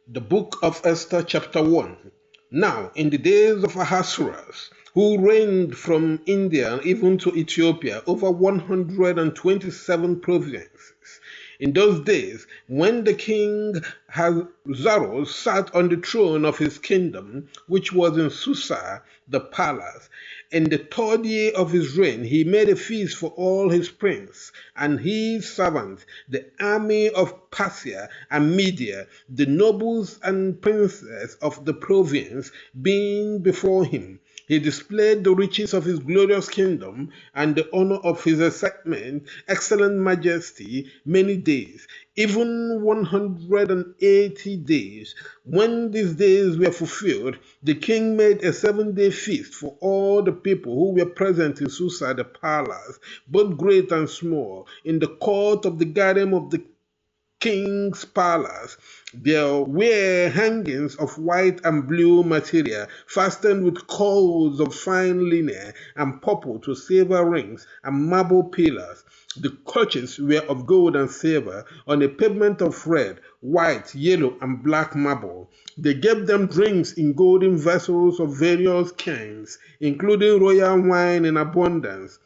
The book of Esther, chapter 1. Now, in the days of Ahasuerus, who reigned from India even to Ethiopia over 127 provinces, in those days, when the king Ahasuerus sat on the throne of his kingdom, which was in Susa, the palace, in the third year of his reign, he made a feast for all his princes and his servants, the army of Persia and Media, the nobles and princes of the province, being before him. He displayed the riches of his glorious kingdom and the honor of his excellent majesty many days, even 180 days. When these days were fulfilled, the king made a 7-day feast for all the people who were present in Susa the palace, both great and small, in the court of the garden of the king's palace. There were hangings of white and blue material, fastened with cords of fine linen and purple to silver rings and marble pillars. The coaches were of gold and silver, on a pavement of red, white, yellow, and black marble. They gave them drinks in golden vessels of various kinds, including royal wine in abundance.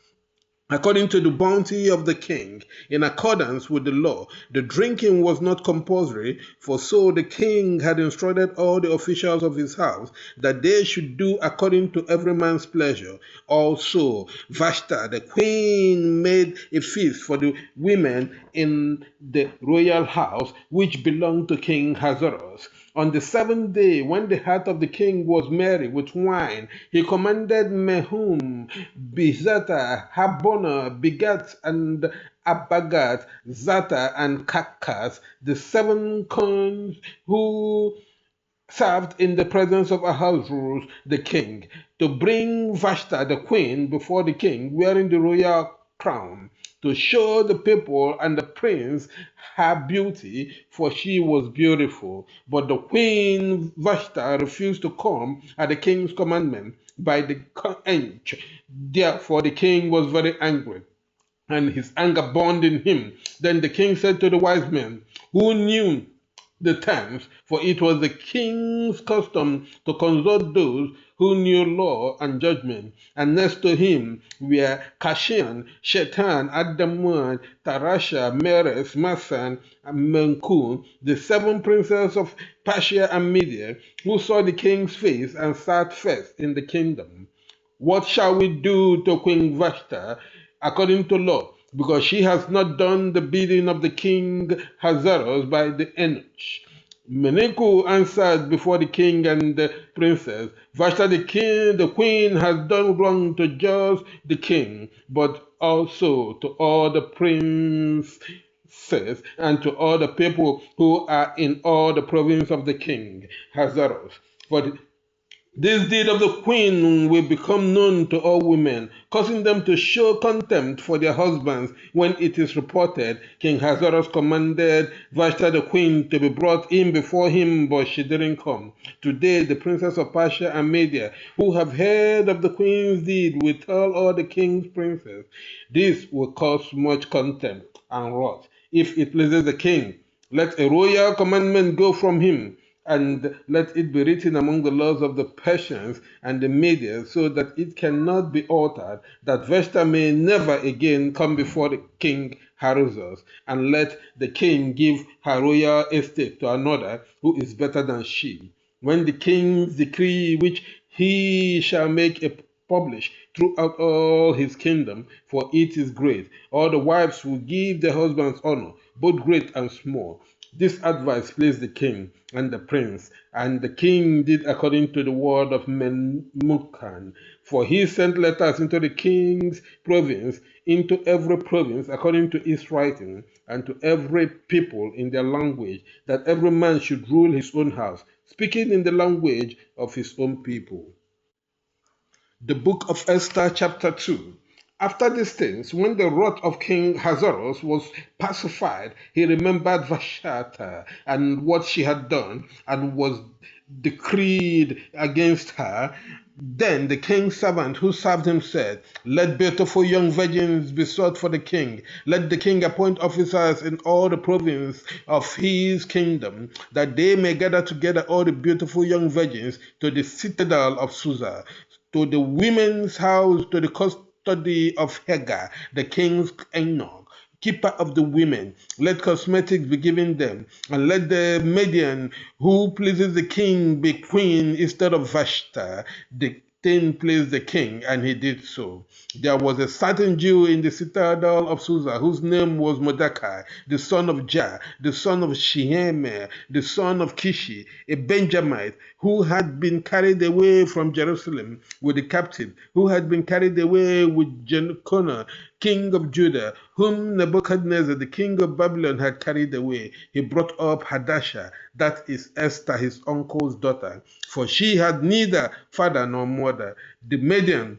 According to the bounty of the king, in accordance with the law, the drinking was not compulsory, for so the king had instructed all the officials of his house that they should do according to every man's pleasure. Also, Vashta, the queen, made a feast for the women in the royal house, which belonged to King Ahasuerus. On the 7th day, when the heart of the king was merry with wine, he commanded Mehum, Bizatha, Habona, Bigat, and Abagat, Zata, and Kakas, the 7 kings who served in the presence of Ahasuerus the king, to bring Vashta the queen before the king wearing the royal crown, to show the people and the prince her beauty, for she was beautiful. But the queen Vashta refused to come at the king's commandment by the inch. Therefore the king was very angry, and his anger burned in him. Then the king said to the wise men who knew the times, for it was the king's custom to consult those who knew law and judgment. And next to him were Kashian, Shetan, Adamun, Tarasha, Meres, Masan, and Menkun, the 7 princes of Persia and Media, who saw the king's face and sat first in the kingdom. What shall we do to Queen Vashta according to law? Because she has not done the bidding of the king Ahasuerus by the eunuch. Meneku answered before the king and the princess, Vashta the queen has done wrong to just the king, but also to all the princes and to all the people who are in all the province of the king Ahasuerus. For this deed of the queen will become known to all women, causing them to show contempt for their husbands. When it is reported, King Ahasuerus commanded Vashta the queen to be brought in before him, but she didn't come. Today, the princes of Persia and Media, who have heard of the queen's deed, will tell all the king's princes. This will cause much contempt and wrath. If it pleases the king, let a royal commandment go from him, and let it be written among the laws of the Persians and the Medes, so that it cannot be altered, that Vashta may never again come before the king Ahasuerus, and let the king give her royal estate to another who is better than she. When the king's decree, which he shall make a publish throughout all his kingdom, for it is great, all the wives will give their husbands honor, both great and small. This advice pleased the king and the prince, and the king did according to the word of Memucan. For he sent letters into the king's province, into every province according to its writing, and to every people in their language, that every man should rule his own house, speaking in the language of his own people. The book of Esther, chapter 2. After these things, when the wrath of King Ahasuerus was pacified, he remembered Vashta and what she had done, and was decreed against her Then the king's servant who served him said, "Let beautiful young virgins be sought for the king. Let the king appoint officers in all the province of his kingdom, that they may gather together all the beautiful young virgins to the citadel of Susa, to the women's house, to the custody of Hagar, the king's eunuch, keeper of the women. Let cosmetics be given them, and let the maiden who pleases the king be queen instead of Vashta." The thing pleased the king, and he did so. There was a certain Jew in the citadel of Susa, whose name was Mordecai, the son of Jah, the son of Shehemer, the son of Kishi, a Benjamite, who had been carried away from Jerusalem with the captive, who had been carried away with Jeconiah, king of Judah, whom Nebuchadnezzar, the king of Babylon, had carried away. He brought up Hadassah, that is Esther, his uncle's daughter, for she had neither father nor mother. The maiden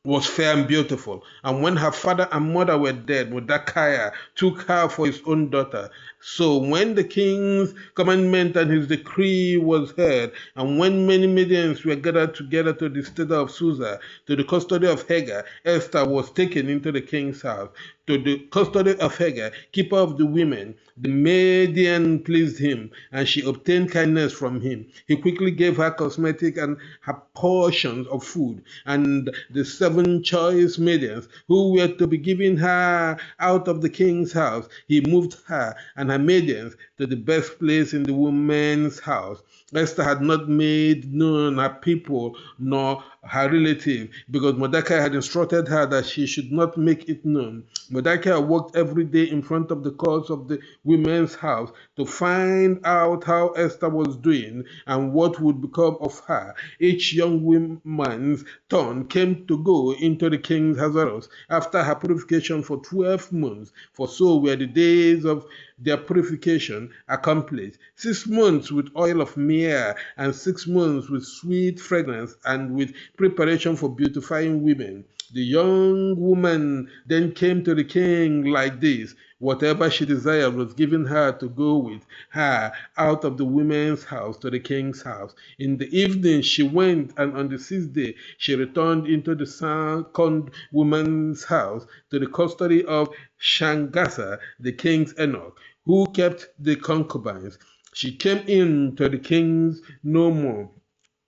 was fair and beautiful, and when her father and mother were dead, Mordecai took her for his own daughter. So when the king's commandment and his decree was heard, and when many maidens were gathered together to the citadel of Susa, to the custody of Hagar, Esther was taken into the king's house. To the custody of Hagar, keeper of the women, the maiden pleased him, and she obtained kindness from him. He quickly gave her cosmetic and her portions of food, and the 7 choice maidens who were to be given her out of the king's house, he moved her and her maidens to the best place in the woman's house. Esther had not made known her people nor her relative, because Mordecai had instructed her that she should not make it known. Mordecai walked every day in front of the courts of the women's house to find out how Esther was doing and what would become of her. Each young woman's turn came to go into the king's house after her purification for 12 months, for so were the days of their purification accomplished. 6 months with oil of myrrh, and 6 months with sweet fragrance, and with preparation for beautifying women. The young woman then came to the king like this. Whatever she desired was given her to go with her out of the women's house to the king's house. In the evening she went, and on the 6th day she returned into the second woman's house to the custody of Shangasar, the king's eunuch, who kept the concubines. She came in to the king's no more,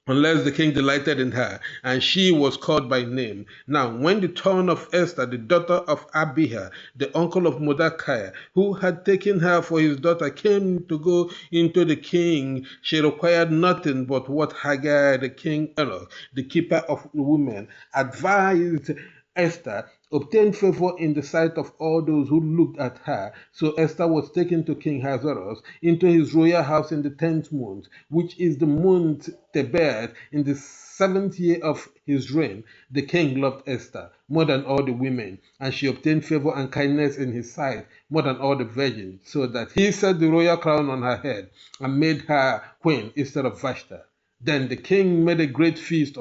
unless the king delighted in her, and she was called by name. Now, when the turn of Esther, the daughter of Abiha, the uncle of Mordecai, who had taken her for his daughter, came to go into the king, she required nothing but what Hagar, the king eunuch, the keeper of women, advised Esther, obtained favor in the sight of all those who looked at her. So Esther was taken to King Ahasuerus into his royal house in the 10th month, which is the month Tebet, in the 7th year of his reign. The king loved Esther more than all the women, and she obtained favor and kindness in his sight more than all the virgins, so that he set the royal crown on her head and made her queen instead of Vashta. Then the king made a great feast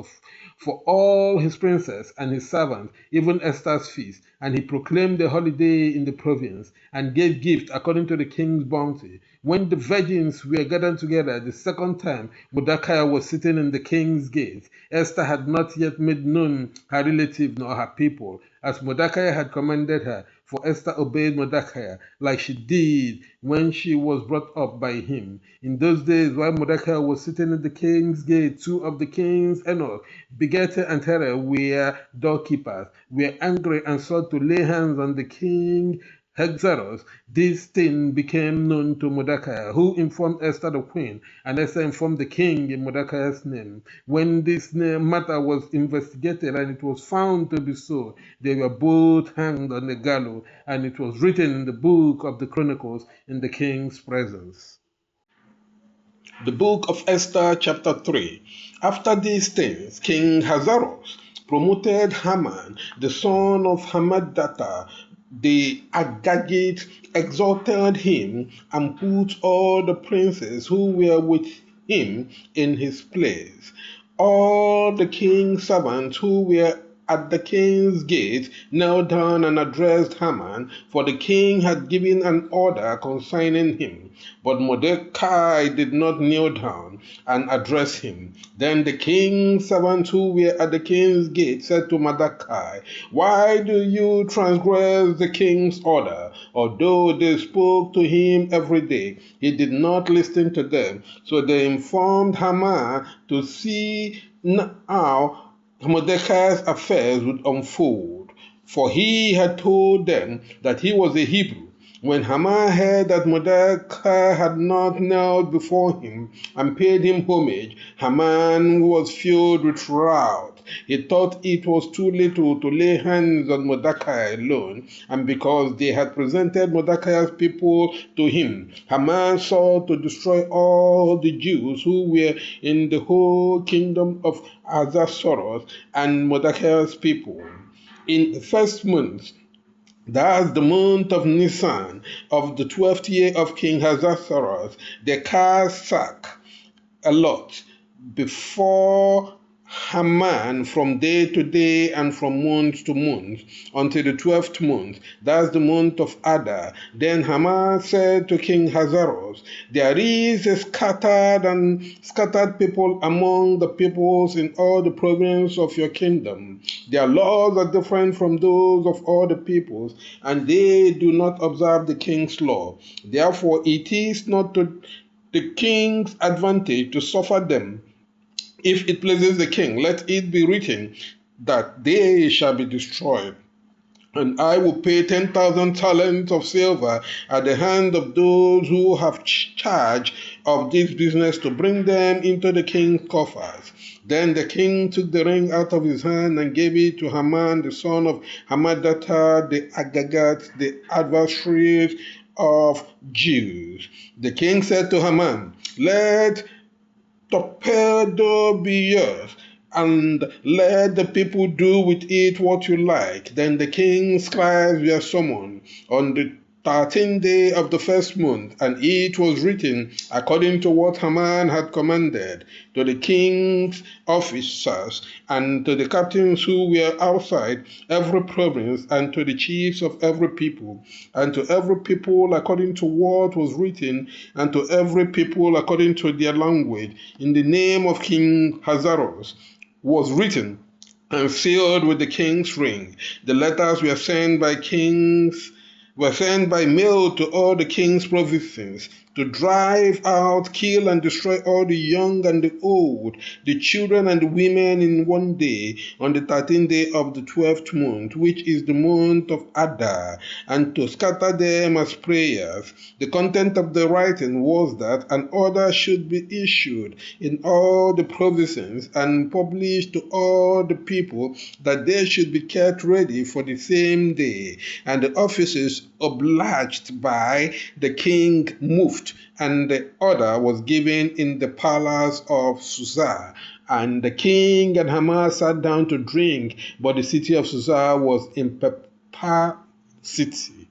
for all his princes and his servants, even Esther's feast, and he proclaimed a holiday in the province, and gave gifts according to the king's bounty. When the virgins were gathered together the second time, Mordecai was sitting in the king's gate. Esther had not yet made known her relative nor her people, as Mordecai had commanded her, for Esther obeyed Mordecai like she did when she was brought up by him. In those days, while Mordecai was sitting at the king's gate, 2 of the king's eunuchs, Bigethel and Terah, were doorkeepers, were angry and sought to lay hands on the king Ahasuerus. This thing became known to Mordecai, who informed Esther the queen, and Esther informed the king in Mordecai's name. When this matter was investigated and it was found to be so, they were both hanged on the gallows, and it was written in the book of the Chronicles in the king's presence. The book of Esther, chapter 3. After these things, King Ahasuerus promoted Haman, the son of Hammedatha, the Agagite, exalted him, and put all the princes who were with him in his place. All the king's servants who were at the king's gate, knelt down and addressed Haman, for the king had given an order concerning him. But Mordecai did not kneel down and address him. Then the king's servants who were at the king's gate said to Mordecai, "Why do you transgress the king's order?" Although they spoke to him every day, he did not listen to them. So they informed Haman to see how Mordecai's affairs would unfold, for he had told them that he was a Hebrew. When Haman heard that Mordecai had not knelt before him and paid him homage, Haman was filled with wrath. He thought it was too little to lay hands on Mordecai alone, and because they had presented Mordecai's people to him, Haman sought to destroy all the Jews who were in the whole kingdom of Ahasuerus and Mordecai's people. In the first month, that's the month of Nisan, of the 12th year of King Ahasuerus, they cast sack a lot before Haman from day to day and from month to month until the 12th month. That's the month of Adar. Then Haman said to King Ahasuerus, "There is a scattered people among the peoples in all the provinces of your kingdom. Their laws are different from those of all the peoples, and they do not observe the king's law. Therefore it is not to the king's advantage to suffer them. If it pleases the king, let it be written that they shall be destroyed. And I will pay 10,000 talents of silver at the hand of those who have charge of this business to bring them into the king's coffers." Then the king took the ring out of his hand and gave it to Haman, the son of Hammedatha, the Agagite, the adversaries of Jews. The king said to Haman, "Let torpedo be yours, and let the people do with it what you like." Then the king's scribes were summoned on the 13th day of the first month, and it was written according to what Haman had commanded, to the king's officers and to the captains who were outside every province, and to the chiefs of every people, and to every people according to what was written, and to every people according to their language, in the name of King Ahasuerus was written and sealed with the king's ring. The letters were sent by mail to all the king's provinces, to drive out, kill, and destroy all the young and the old, the children and the women in one day, on the 13th day of the 12th month, which is the month of Adar, and to scatter them as prayers. The content of the writing was that an order should be issued in all the provinces and published to all the people, that they should be kept ready for the same day. And the officers obliged by the king moved, and the order was given in the palace of Susa. And the king and Haman sat down to drink, but the city of Susa was in perplexity.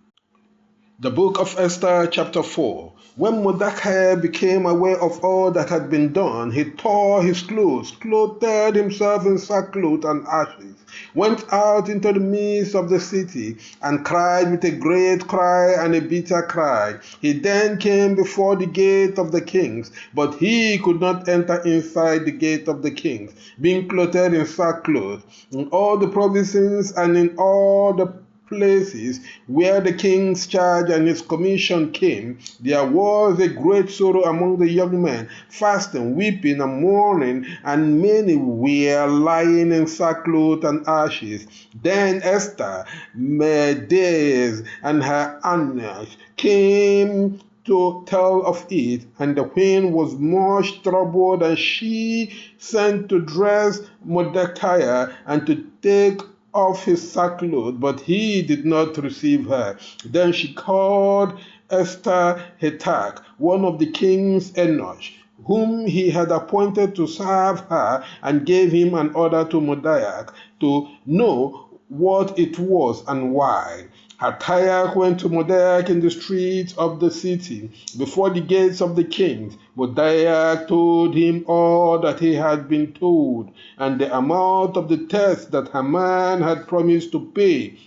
The book of Esther, chapter 4. When Mordecai became aware of all that had been done, he tore his clothes, clothed himself in sackcloth and ashes, went out into the midst of the city, and cried with a great cry and a bitter cry. He then came before the gate of the kings, but he could not enter inside the gate of the kings, being clothed in sackcloth. In all the provinces and in all the places where the king's charge and his commission came, there was a great sorrow among the young men, fasting, weeping, and mourning, and many were lying in sackcloth and ashes. Then Esther, Medes, and her Anas came to tell of it, and the queen was much troubled, and she sent to dress Mordecai and to take off his sackcloth, but he did not receive her. Then she called Esther Hatak, one of the king's eunuchs, whom he had appointed to serve her, and gave him an order to Mordecai to know what it was and why. Hathach went to Mordecai in the streets of the city, before the gates of the king. Mordecai told him all that he had been told, and the amount of the tax that Haman had promised to pay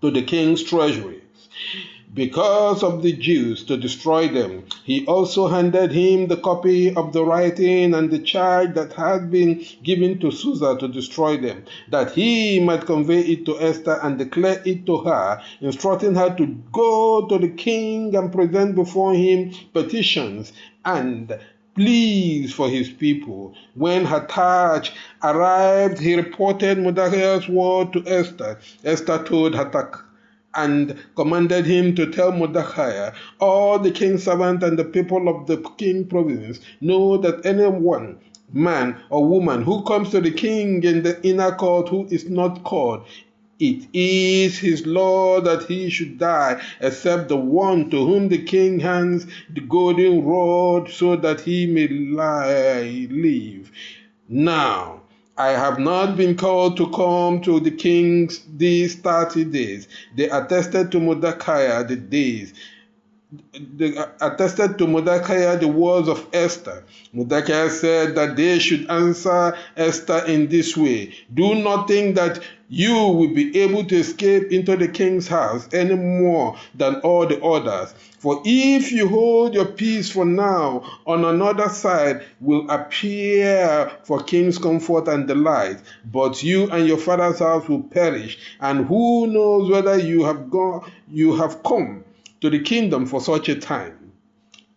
to the king's treasury because of the Jews, to destroy them. He also handed him the copy of the writing and the charge that had been given to Susa to destroy them, that he might convey it to Esther and declare it to her, instructing her to go to the king and present before him petitions and pleas for his people. When Hathach arrived, he reported Mordecai's word to Esther. Esther told Hathach and commanded him to tell Mordecai, all the king's servants and the people of the king province know that anyone, man or woman, who comes to the king in the inner court who is not called, it is his law that he should die, except the one to whom the king hands the golden rod so that he may live. Now, I have not been called to come to the king these 30 days. They attested to Mordecai the days. They attested to Mordecai the words of Esther. Mordecai said that they should answer Esther in this way: do not think that you will be able to escape into the king's house any more than all the others. For if you hold your peace for now, on another side will appear for king's comfort and delight, but you and your father's house will perish. And who knows whether you have come to the kingdom for such a time.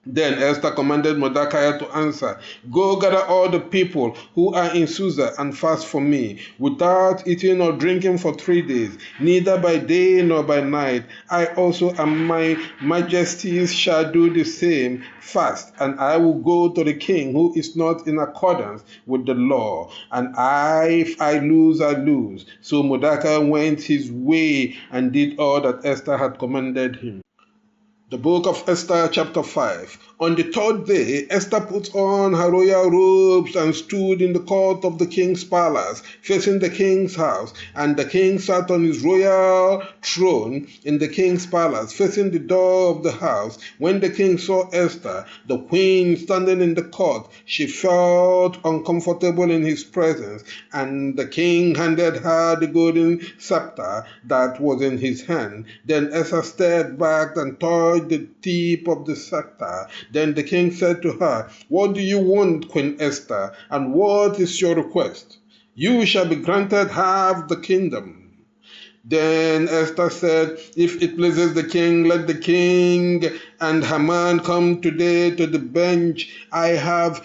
Then Esther commanded Mordecai to answer, go gather all the people who are in Susa and fast for me, without eating or drinking for 3 days, neither by day nor by night. I also and my majesties shall do the same, fast, and I will go to the king who is not in accordance with the law. And if I lose, I lose. So Mordecai went his way and did all that Esther had commanded him. The book of Esther, chapter 5. On the 3rd day, Esther put on her royal robes and stood in the court of the king's palace, facing the king's house. And the king sat on his royal throne in the king's palace, facing the door of the house. When the king saw Esther, the queen, standing in the court, she felt uncomfortable in his presence. And the king handed her the golden scepter that was in his hand. Then Esther stepped back and touched the tip of the scepter. Then the king said to her, what do you want, Queen Esther, and what is your request? You shall be granted half the kingdom. Then Esther said, if it pleases the king, let the king and Haman come today to the bench I have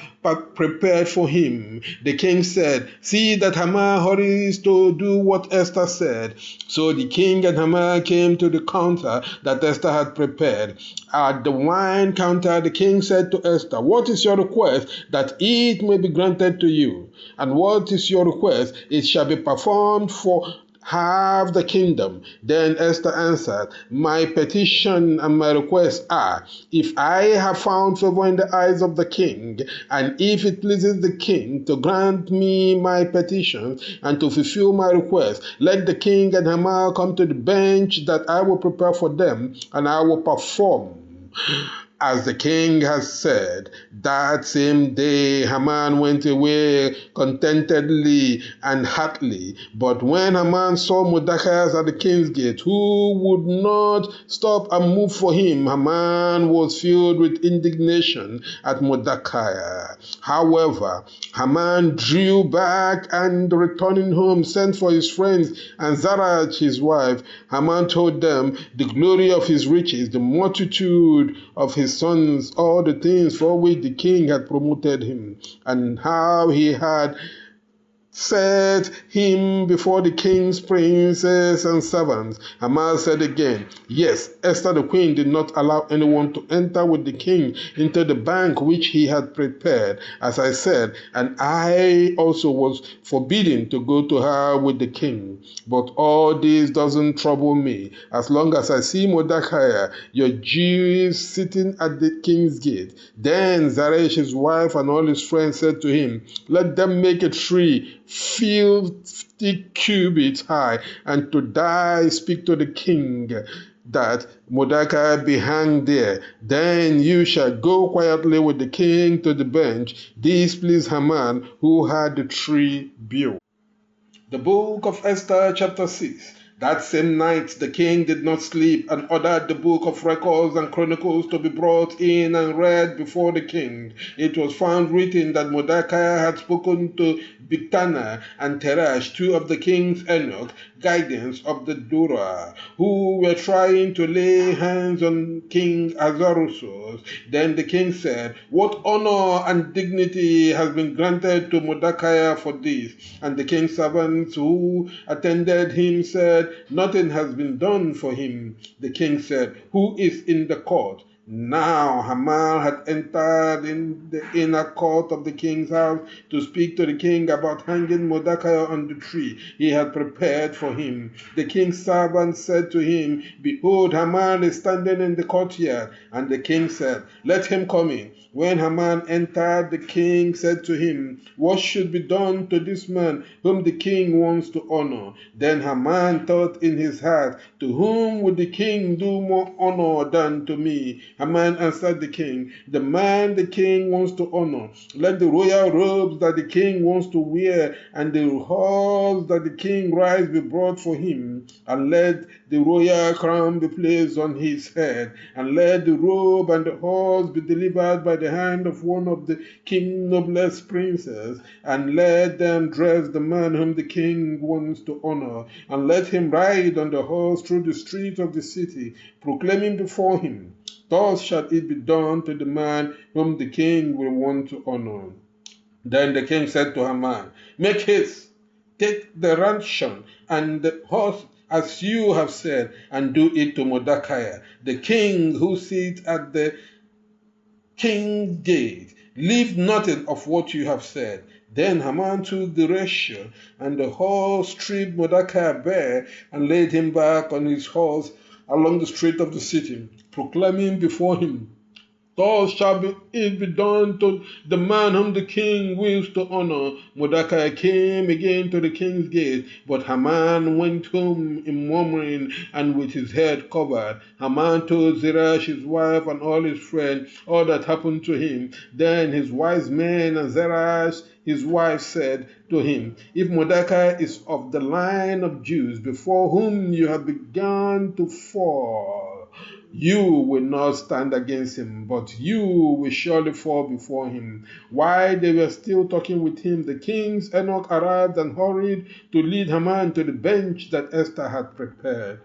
prepared for him. The king said, see that Haman hurries to do what Esther said. So the king and Haman came to the counter that Esther had prepared. At the wine counter, the king said to Esther, what is your request, that it may be granted to you? And what is your request? It shall be performed for half the kingdom. Then Esther answered, my petition and my request are, if I have found favor in the eyes of the king, and if it pleases the king to grant me my petitions and to fulfill my request, let the king and Haman come to the bench that I will prepare for them, and I will perform as the king has said. That same day Haman went away contentedly and happily. But when Haman saw Mordecai at the king's gate, who would not stop and move for him, Haman was filled with indignation at Mordecai. However, Haman drew back and, returning home, sent for his friends and Zeresh his wife. Haman told them the glory of his riches, the multitude of his sons, all the things for which the king had promoted him, and how he had set him before the king's princes and servants. Haman said again, yes, Esther the queen did not allow anyone to enter with the king into the bank which he had prepared, as I said, and I also was forbidden to go to her with the king. But all this doesn't trouble me, as long as I see Mordecai, your Jew, sitting at the king's gate. Then Zeresh his wife and all his friends said to him, let them make a tree 50 cubits high, and to die speak to the king that Mordecai be hanged there. Then you shall go quietly with the king to the bench. This pleased Haman, who had the tree built. The book of Esther, chapter 6. That same night the king did not sleep, and ordered the book of records and chronicles to be brought in and read before the king. It was found written that Mordecai had spoken to Bigthana and Teresh, two of the king's eunuchs, guidance of the Dura, who were trying to lay hands on King Ahasuerus. Then the king said, "What honor and dignity has been granted to Mordecai for this?" And the king's servants who attended him said, "Nothing has been done for him." The king said, "Who is in the court?" Now Haman had entered in the inner court of the king's house to speak to the king about hanging Mordecai on the tree he had prepared for him. The king's servant said to him, "Behold, Haman is standing in the courtyard." And the king said, "Let him come in." When Haman entered, the king said to him, "What should be done to this man whom the king wants to honor?" Then Haman thought in his heart, "To whom would the king do more honor than to me?" Haman answered the king, "The man the king wants to honor. Let the royal robes that the king wants to wear and the horse that the king rides be brought for him, and let the royal crown be placed on his head, and let the robe and the horse be delivered by the hand of one of the king's noblest princes, and let them dress the man whom the king wants to honor, and let him ride on the horse through the streets of the city, proclaiming before him, 'Thus shall it be done to the man whom the king will want to honor.'" Then the king said to Haman, "Make haste, take the ransom and the horse as you have said, and do it to Mordecai, the king who sits at the king's gate. Leave nothing of what you have said." Then Haman took the ratio and the horse, stripped Mordecai bare, and laid him back on his horse along the street of the city, proclaiming before him, "Thus shall it be done to the man whom the king wills to honor." Mordecai came again to the king's gate, but Haman went home in murmuring and with his head covered. Haman told Zeresh his wife and all his friends all that happened to him. Then his wise men and Zeresh his wife said to him, "If Mordecai is of the line of Jews before whom you have begun to fall, you will not stand against him, but you will surely fall before him." While they were still talking with him, the king's eunuch arrived and hurried to lead Haman to the bench that Esther had prepared.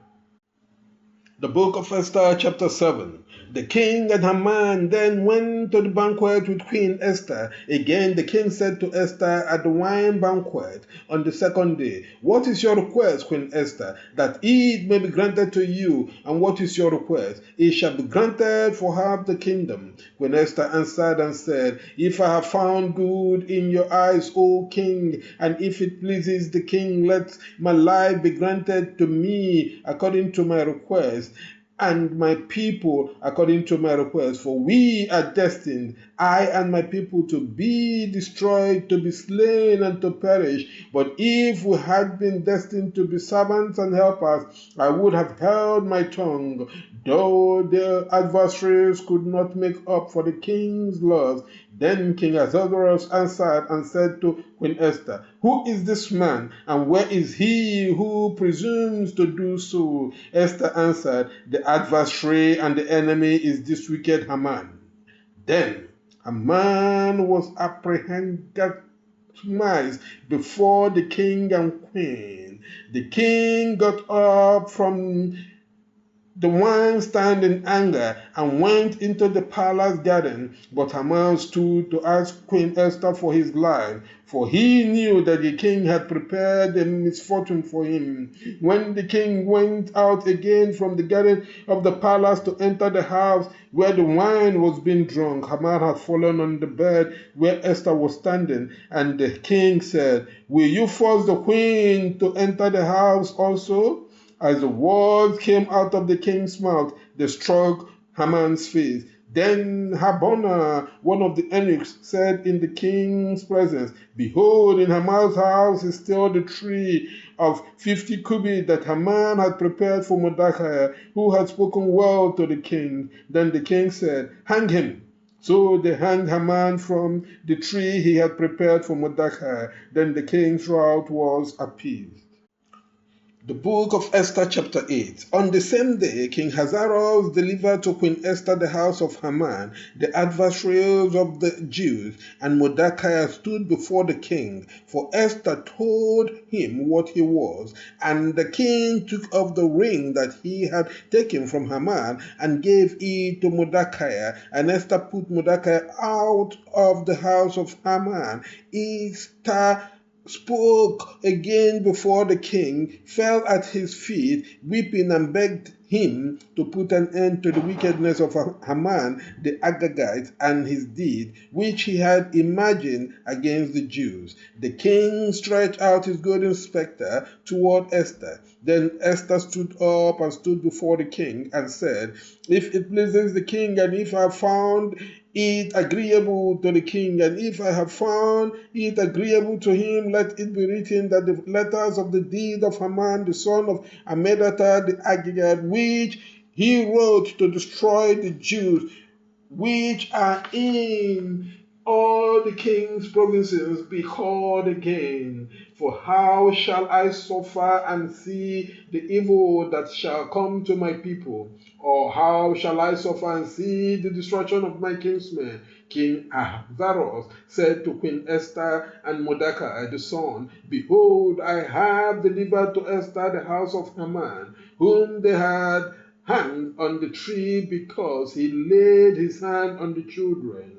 The book of Esther, chapter 7. The king and Haman then went to the banquet with Queen Esther. Again the king said to Esther at the wine banquet on the second day, "What is your request, Queen Esther, that it may be granted to you?" "And what is your request?" "It shall be granted for half the kingdom." Queen Esther answered and said, "If I have found good in your eyes, O king, and if it pleases the king, let my life be granted to me according to my request, and my people according to my request. For we are destined, I and my people, to be destroyed, to be slain, and to perish. But if we had been destined to be servants and helpers, I would have held my tongue." Though their adversaries could not make up for the king's loss, then King Ahasuerus answered and said to Queen Esther, "Who is this man, and where is he who presumes to do so?" Esther answered, "The adversary and the enemy is this wicked Haman." Then Haman was apprehended before the king and queen. The king got up from the wine stand in anger and went into the palace garden. But Haman stood to ask Queen Esther for his life, for he knew that the king had prepared a misfortune for him. When the king went out again from the garden of the palace to enter the house where the wine was being drunk, Haman had fallen on the bed where Esther was standing. And the king said, "Will you force the queen to enter the house also?" As the words came out of the king's mouth, they struck Haman's face. Then Harbona, one of the eunuchs, said in the king's presence, Behold, in Haman's house is still the tree of 50 cubits that Haman had prepared for Mordecai, who had spoken well to the king. Then the king said, Hang him. So they hanged Haman from the tree he had prepared for Mordecai. Then the king's wrath was appeased. The book of Esther, chapter 8. On the same day, King Ahasuerus delivered to Queen Esther the house of Haman, the adversaries of the Jews, and Mordecai stood before the king, for Esther told him what he was. And the king took off the ring that he had taken from Haman and gave it to Mordecai, and Esther put Mordecai out of the house of Haman. Esther spoke again before the king, fell at his feet, weeping, and begged him to put an end to the wickedness of Haman the Agagite and his deed, which he had imagined against the Jews. The king stretched out his golden scepter toward Esther. Then Esther stood up and stood before the king and said, If it pleases the king, and if I have found it agreeable to the king, and if I have found it agreeable to him, let it be written that the letters of the deed of Haman the son of Hammedatha the Agagite, which he wrote to destroy the Jews, which are in all the king's provinces, be called again. For how shall I suffer and see the evil that shall come to my people? Or how shall I suffer and see the destruction of my kinsmen? King Ahasuerus said to Queen Esther and Mordecai the son, Behold, I have delivered to Esther the house of Haman, whom they had hanged on the tree because he laid his hand on the children.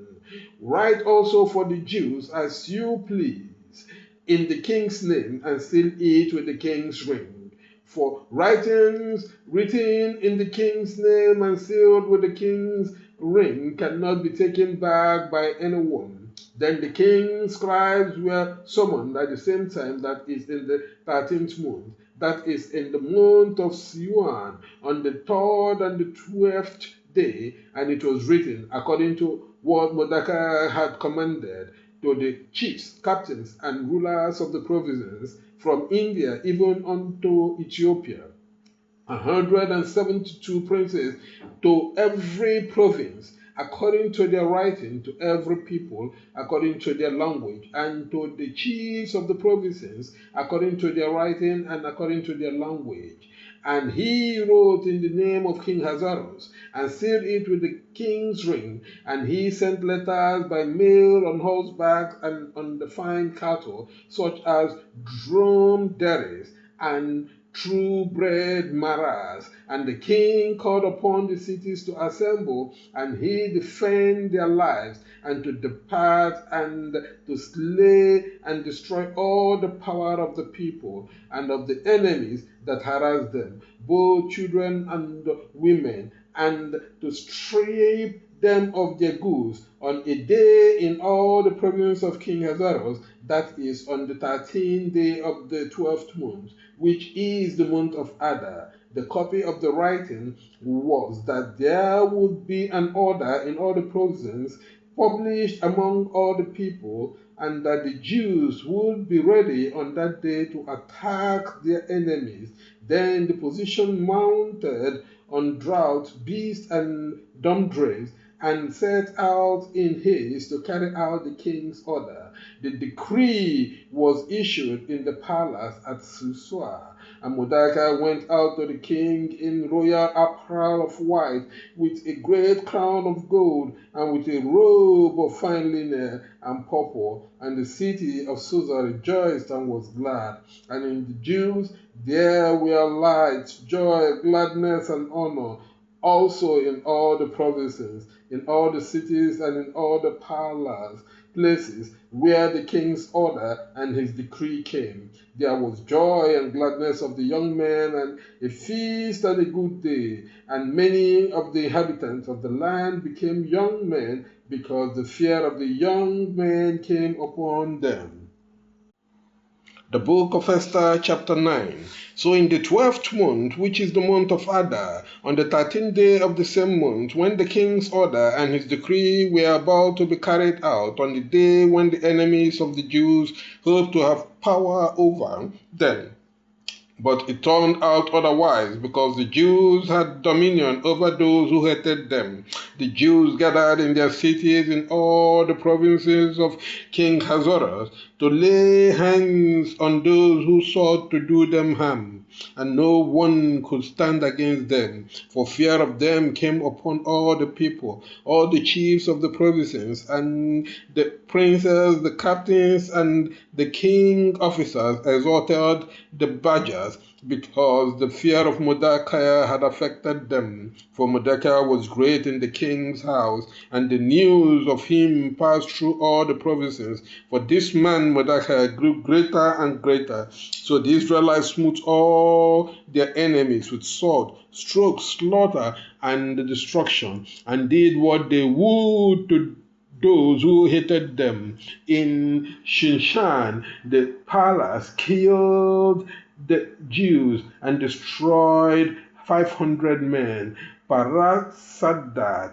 Write also for the Jews as you please, in the king's name, and seal it with the king's ring. For writings written in the king's name and sealed with the king's ring cannot be taken back by anyone. Then the king's scribes were summoned at the same time, that is in the 13th month, that is in the month of Siwan, on the 3rd and the 12th day, and it was written according to what Mordecai had commanded, to the chiefs, captains, and rulers of the provinces, from India even unto Ethiopia, 172 princes to every province, according to their writing, to every people, according to their language, and to the chiefs of the provinces, according to their writing and according to their language. And he wrote in the name of King Ahasuerus, and sealed it with the king's ring. And he sent letters by mail on horseback and on the fine cattle, such as dromedaries and true-bred maras. And the king called upon the cities to assemble, and he defend their lives, and to depart, and to slay and destroy all the power of the people and of the enemies that harass them, both children and women, and to strip them of their goods on a day in all the province of King Ahasuerus, that is on the 13th day of the 12th month, which is the month of Adar. The copy of the writing was that there would be an order in all the provinces, published among all the people, and that the Jews would be ready on that day to attack their enemies. Then the position mounted on drought, beasts, and dromedary, and set out in haste to carry out the king's order. The decree was issued in the palace at Susa, and Mordecai went out to the king in royal apparel of white, with a great crown of gold, and with a robe of fine linen and purple. And the city of Susa rejoiced and was glad. And in the Jews there were light, joy, gladness, and honor, also in all the provinces, in all the cities, and in all the palace places where the king's order and his decree came. There was joy and gladness of the young men, and a feast and a good day. And many of the inhabitants of the land became young men, because the fear of the young men came upon them. The book of Esther, chapter 9. So in the 12th month, which is the month of Adar, on the 13th day of the same month, when the king's order and his decree were about to be carried out, on the day when the enemies of the Jews hoped to have power over them, but it turned out otherwise, because the Jews had dominion over those who hated them. The Jews gathered in their cities in all the provinces of King Ahasuerus to lay hands on those who sought to do them harm, and no one could stand against them, for fear of them came upon all the people. All the chiefs of the provinces, and the princes, the captains, and the king officers exhorted the Badgers, because the fear of Mordecai had affected them. For Mordecai was great in the king's house, and the news of him passed through all the provinces. For this man Mordecai grew greater and greater. So the Israelites smote all their enemies with sword, stroke, slaughter, and destruction, and did what they would to those who hated them. In Shinshan, the palace killed the Jews and destroyed 500 men. Parasadat,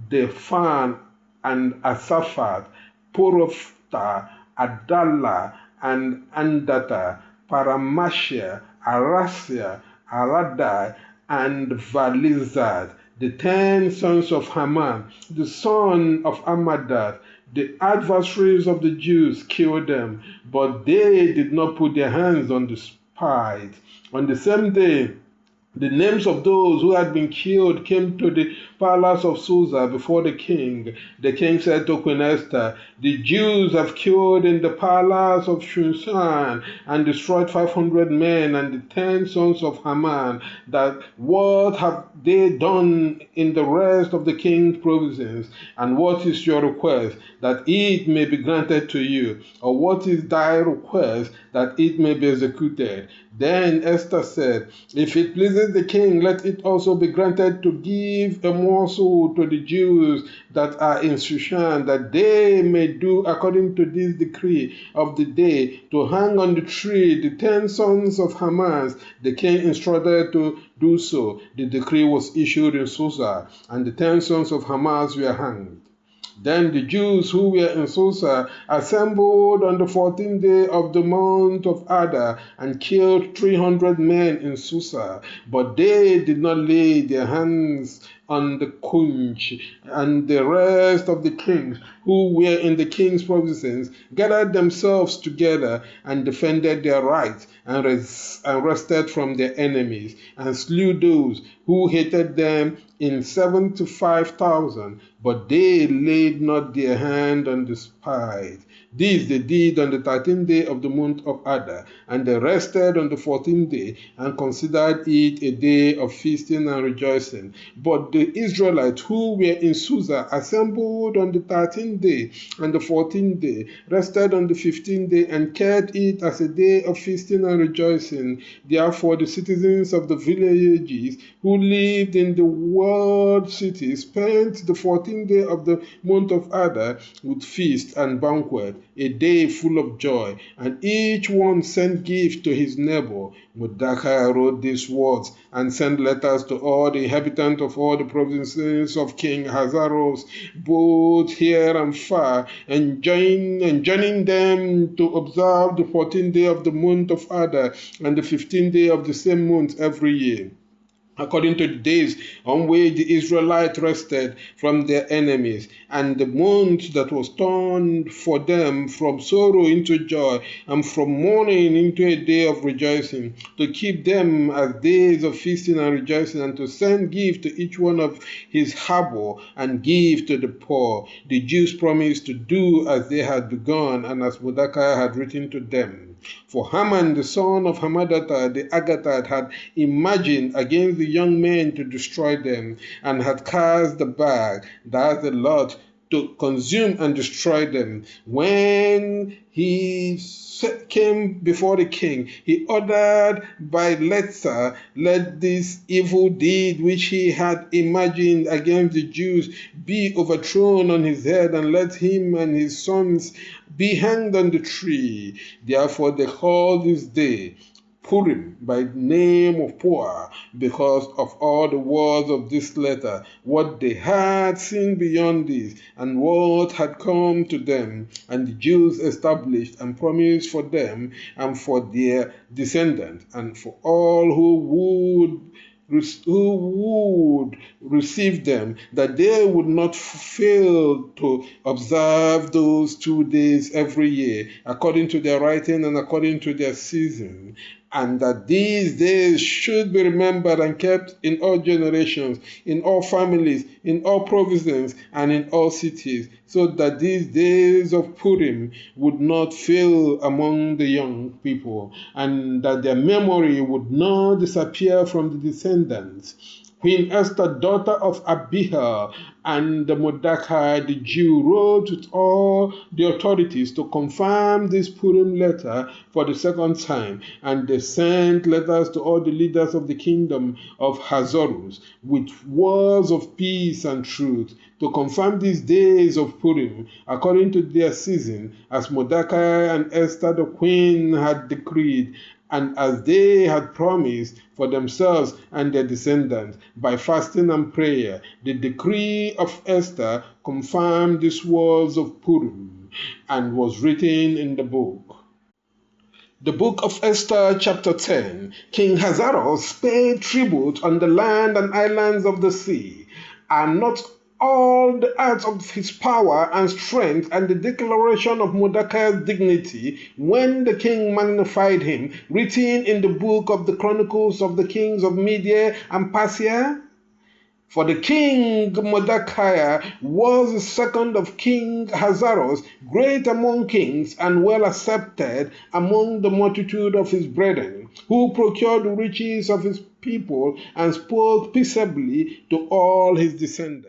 Defan, and Asaphat, Porofta, Adallah, and Andata, Paramashia, Arasia, Aradai, and Valizad, the 10 sons of Haman, the son of Amadat. The adversaries of the Jews killed them, but they did not put their hands on the spies. On the same day, the names of those who had been killed came to the palace of Susa before the king. The king said to Queen Esther, "The Jews have killed in the palace of Shushan and destroyed 500 men and the 10 sons of Haman. That what have they done in the rest of the king's provinces? And what is your request, that it may be granted to you? Or what is thy request, that it may be executed?" Then Esther said, "If it pleases the king, let it also be granted to give a morsel to the Jews that are in Shushan, that they may do according to this decree of the day, to hang on the tree the 10 sons of Haman." The king instructed to do so. The decree was issued in Susa, and the 10 sons of Haman were hanged. Then the Jews who were in Susa assembled on the 14th day of the month of Adar and killed 300 men in Susa, but they did not lay their hands on the Kunch. And the rest of the kings who were in the king's provinces gathered themselves together and defended their rights and rested from their enemies, and slew those who hated them in 75,000, but they laid not their hand on the spies. This they did on the 13th day of the month of Adar, and they rested on the 14th day, and considered it a day of feasting and rejoicing. But the Israelites who were in Susa assembled on the 13th day and the 14th day, rested on the 15th day, and kept it as a day of feasting and rejoicing. Therefore the citizens of the villages who lived in the walled cities spent the 14th day of the month of Adar with feast and banquet, a day full of joy, and each one sent gifts to his neighbor. Mordecai wrote these words and sent letters to all the inhabitants of all the provinces of King Ahasuerus, both here and far, and joining them to observe the 14th day of the month of Adar and the 15th day of the same month every year, according to the days on which the Israelites rested from their enemies, and the month that was turned for them from sorrow into joy, and from mourning into a day of rejoicing, to keep them as days of feasting and rejoicing, and to send gift to each one of his harbor, and give to the poor. The Jews promised to do as they had begun, and as Mordecai had written to them. For Haman, the son of Hammedatha the Agagite, had imagined against the young men to destroy them, and had cast the bag that the Lord to consume and destroy them. When he came before the king, he ordered by letter, let this evil deed which he had imagined against the Jews be overthrown on his head, and let him and his sons be hanged on the tree. Therefore they call this day Purim by the name of Puah, because of all the words of this letter, what they had seen beyond this, and what had come to them, and the Jews established and promised for them and for their descendants, and for all who would receive them, that they would not fail to observe those 2 days every year, according to their writing and according to their season, and that these days should be remembered and kept in all generations, in all families, in all provinces, and in all cities, so that these days of Purim would not fail among the young people, and that their memory would not disappear from the descendants. Queen Esther, daughter of Abihail, and Mordecai the Jew wrote with all the authorities to confirm this Purim letter for the second time, and they sent letters to all the leaders of the kingdom of Ahasuerus with words of peace and truth to confirm these days of Purim according to their season, as Mordecai and Esther the queen had decreed, and as they had promised for themselves and their descendants by fasting and prayer. The decree of Esther confirmed these words of Purim and was written in the book. The book of Esther, chapter 10. King Ahasuerus paid tribute on the land and islands of the sea, and not all the acts of his power and strength, and the declaration of Mordecai's dignity when the king magnified him, written in the book of the Chronicles of the kings of Media and Persia. For the king Mordecai was the second of King Ahasuerus, great among kings and well accepted among the multitude of his brethren, who procured the riches of his people and spoke peaceably to all his descendants.